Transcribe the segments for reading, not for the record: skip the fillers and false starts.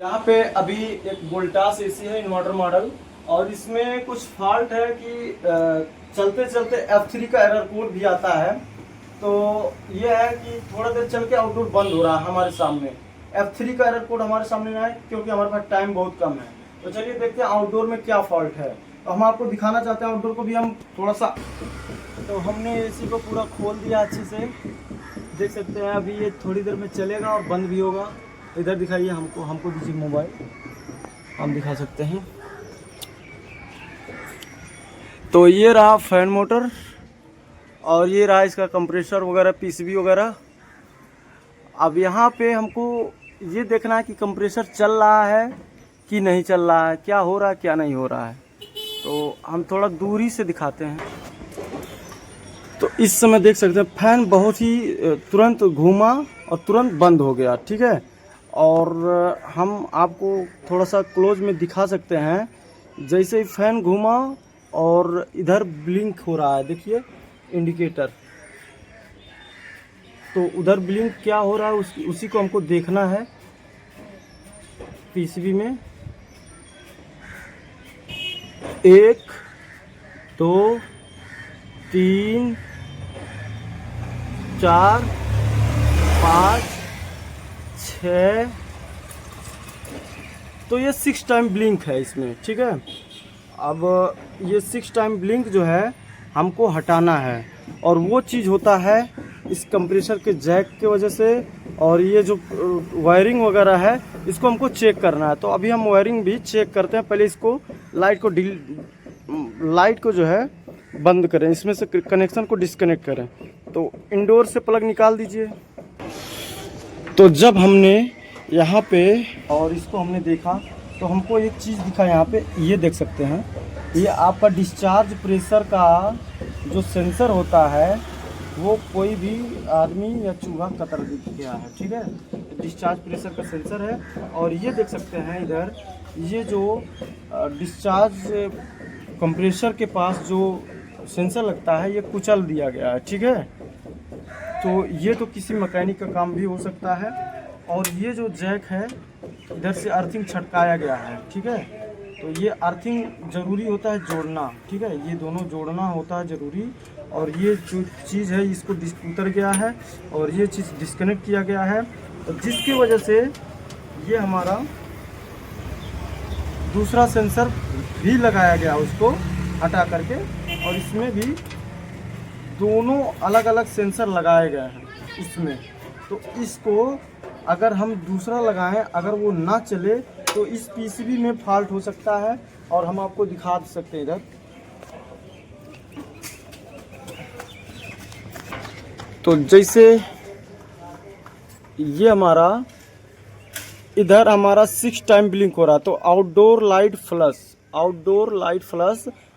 यहाँ पे अभी एक वोल्टास एसी है इन्वर्टर मॉडल, और इसमें कुछ फॉल्ट है कि चलते चलते F3 का एरर कोड भी आता है। तो ये है कि थोड़ा देर चल के आउटडोर बंद हो रहा है हमारे सामने। F3 का एरर कोड हमारे सामने ना है क्योंकि हमारे पास टाइम बहुत कम है। तो चलिए देखते हैं आउटडोर में क्या फॉल्ट है। तो हम आपको दिखाना चाहते हैं आउटडोर को भी हम थोड़ा सा। तो हमने एसी को पूरा खोल दिया अच्छे से, देख सकते हैं। अभी ये थोड़ी देर में चलेगा और बंद भी होगा। इधर दिखाइए, हमको दीजिए मोबाइल, हम दिखा सकते हैं। तो ये रहा फैन मोटर, और ये रहा इसका कंप्रेसर वगैरह, पीसीबी वगैरह। अब यहाँ पे हमको ये देखना है कि कंप्रेसर चल रहा है कि नहीं चल रहा है, क्या हो रहा है क्या नहीं हो रहा है। तो हम थोड़ा दूरी से दिखाते हैं। तो इस समय देख सकते हैं फैन बहुत ही तुरंत घूमा और तुरंत बंद हो गया, ठीक है। और हम आपको थोड़ा सा क्लोज में दिखा सकते हैं। जैसे ही फैन घूमा और इधर ब्लिंक हो रहा है, देखिए इंडिकेटर। तो उधर ब्लिंक क्या हो रहा है उसी को हमको देखना है पीसीबी में। 1 2 3 4 5 6। तो ये 6 टाइम ब्लिंक है इसमें, ठीक है। अब ये 6 टाइम ब्लिंक जो है हमको हटाना है, और वो चीज़ होता है इस कंप्रेसर के जैक के वजह से। और ये जो वायरिंग वगैरह है इसको हमको चेक करना है। तो अभी हम वायरिंग भी चेक करते हैं। पहले इसको लाइट को जो है बंद करें, इसमें से कनेक्शन को डिस्कनेक्ट करें। तो इंडोर से प्लग निकाल दीजिए। तो जब हमने यहाँ पे और इसको हमने देखा तो हमको एक चीज़ दिखा यहाँ पे, ये देख सकते हैं। ये आपका डिस्चार्ज प्रेशर का जो सेंसर होता है वो कोई भी आदमी या चूहा कतर गया है, ठीक है। डिस्चार्ज प्रेशर का सेंसर है। और ये देख सकते हैं इधर, ये जो डिस्चार्ज कंप्रेसर के पास जो सेंसर लगता है ये कुचल दिया गया है, ठीक है। तो ये तो किसी मैकेनिक का काम भी हो सकता है। और ये जो जैक है इधर से अर्थिंग छटकाया गया है, ठीक है। तो ये अर्थिंग ज़रूरी होता है जोड़ना, ठीक है। ये दोनों जोड़ना होता है ज़रूरी। और ये जो चीज़ है इसको उतर गया है और ये चीज़ डिस्कनेक्ट किया गया है। तो जिसकी वजह से ये हमारा दूसरा सेंसर भी लगाया गया, उसको हटा करके। और इसमें भी दोनों अलग अलग सेंसर लगाए गए हैं इसमें। तो इसको अगर हम दूसरा लगाएं, अगर वो ना चले तो इस पीसीबी में फॉल्ट हो सकता है। और हम आपको दिखा सकते हैं इधर। तो जैसे ये हमारा इधर हमारा 6 टाइम ब्लिंक हो रहा है। तो आउटडोर लाइट फ्लश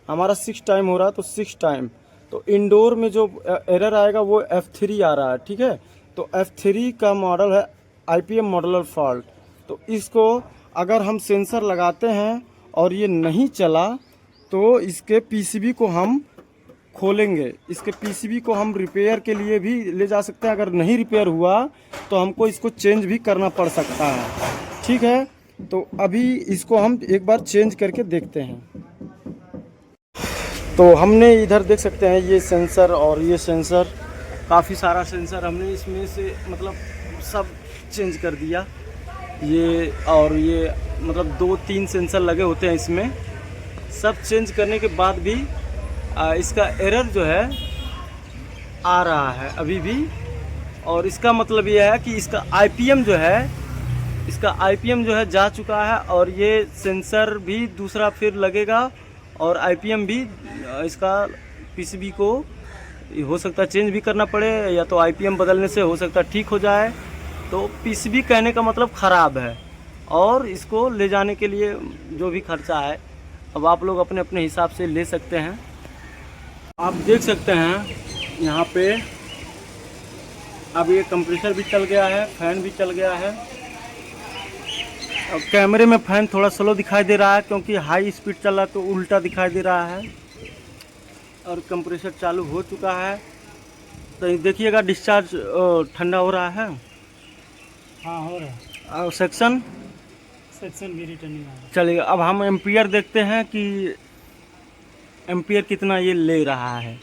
हमारा 6 टाइम हो रहा है। तो 6 टाइम। तो इंडोर में जो एरर आएगा वो F3 आ रहा है, ठीक है। तो F3 का मॉडल है IPM मॉडुलर फॉल्ट। तो इसको अगर हम सेंसर लगाते हैं और ये नहीं चला तो इसके पीसीबी को हम खोलेंगे। इसके पीसीबी को हम रिपेयर के लिए भी ले जा सकते हैं। अगर नहीं रिपेयर हुआ तो हमको इसको चेंज भी करना पड़ सकता है, ठीक है। तो अभी इसको हम एक बार चेंज करके देखते हैं। तो हमने इधर देख सकते हैं ये सेंसर और ये सेंसर, काफ़ी सारा सेंसर हमने इसमें से मतलब सब चेंज कर दिया। ये और ये मतलब 2-3 सेंसर लगे होते हैं इसमें। सब चेंज करने के बाद भी इसका एरर जो है आ रहा है अभी भी। और इसका मतलब ये है कि इसका आईपीएम जो है जा चुका है। और ये सेंसर भी दूसरा फिर लगेगा और आईपीएम भी इसका पीसीबी को हो सकता है चेंज भी करना पड़े, या तो आईपीएम बदलने से हो सकता है ठीक हो जाए। तो पीसीबी कहने का मतलब ख़राब है, और इसको ले जाने के लिए जो भी खर्चा है अब आप लोग अपने अपने हिसाब से ले सकते हैं। आप देख सकते हैं यहाँ पे अब ये कंप्रेसर भी चल गया है, फैन भी चल गया है। अब कैमरे में फैन थोड़ा स्लो दिखाई दे रहा है क्योंकि हाई स्पीड चल रहा है तो उल्टा दिखाई दे रहा है। और कंप्रेसर चालू हो चुका है। तो देखिएगा डिस्चार्ज ठंडा हो रहा है। हाँ हो रहा है। और सेक्शन सेक्शन भी रिटर्निंग आ रहा चलिए अब हम एम्पियर देखते हैं कि एम्पियर कितना ये ले रहा है।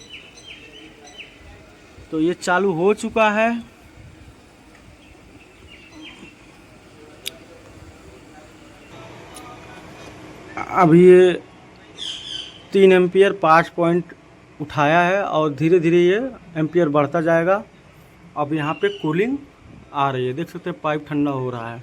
तो ये चालू हो चुका है। अब ये 3 एम्पियर 5 पॉइंट उठाया है और धीरे धीरे ये एम्पियर बढ़ता जाएगा। अब यहाँ पे कूलिंग आ रही है, देख सकते हैं पाइप ठंडा हो रहा है।